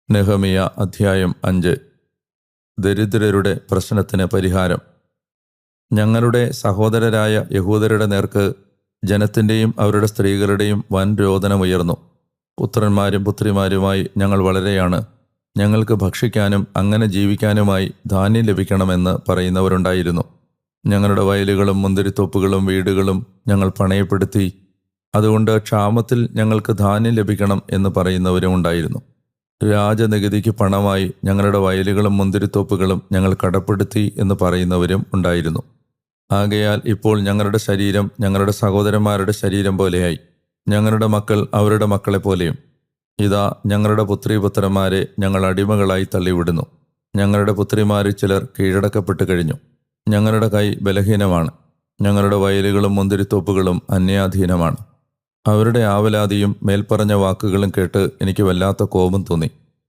നെഹെമ്യാ അധ്യായം 5. ദരിദ്രരുടെ പ്രശ്നത്തിന് പരിഹാരം. ഞങ്ങളുടെ സഹോദരരായ യഹൂദരുടെ നേർക്ക് ജനത്തിൻ്റെയും അവരുടെ സ്ത്രീകളുടെയും വൻ രോദനമുയർന്നു. പുത്രന്മാരും പുത്രിമാരുമായി ഞങ്ങൾ വളരെയാണ്. ഞങ്ങൾക്ക് ഭക്ഷിക്കാനും അങ്ങനെ ജീവിക്കാനുമായി ധാന്യം ലഭിക്കണമെന്ന് പറയുന്നവരുണ്ടായിരുന്നു. ഞങ്ങളുടെ വയലുകളും മുന്തിരിത്തോപ്പുകളും വീടുകളും ഞങ്ങൾ പണയപ്പെടുത്തി, അതുകൊണ്ട് ക്ഷാമത്തിൽ ഞങ്ങൾക്ക് ധാന്യം ലഭിക്കണം എന്ന് പറയുന്നവരും ഉണ്ടായിരുന്നു. രാജനികുതിക്ക് പണമായി ഞങ്ങളുടെ വയലുകളും മുന്തിരിത്തോപ്പുകളും ഞങ്ങൾ കടപ്പെടുത്തി എന്ന് പറയുന്നവരും ഉണ്ടായിരുന്നു. ആകയാൽ ഇപ്പോൾ ഞങ്ങളുടെ ശരീരം ഞങ്ങളുടെ സഹോദരന്മാരുടെ ശരീരം പോലെയായി, ഞങ്ങളുടെ മക്കൾ അവരുടെ മക്കളെപ്പോലെയും. ഇതാ, ഞങ്ങളുടെ പുത്രീപുത്രന്മാരെ ഞങ്ങൾ അടിമകളായി തള്ളിവിടുന്നു. ഞങ്ങളുടെ പുത്രിമാരിൽ ചിലർ കീഴടക്കപ്പെട്ട് കഴിഞ്ഞു. ഞങ്ങളുടെ കൈ ബലഹീനമാണ്. ഞങ്ങളുടെ വയലുകളും മുന്തിരിത്തോപ്പുകളും അന്യാധീനമാണ്. അവരുടെ ആവലാതിയും മേൽപ്പറഞ്ഞ വാക്കുകളും കേട്ട് എനിക്ക് വല്ലാത്ത കോപം തോന്നി.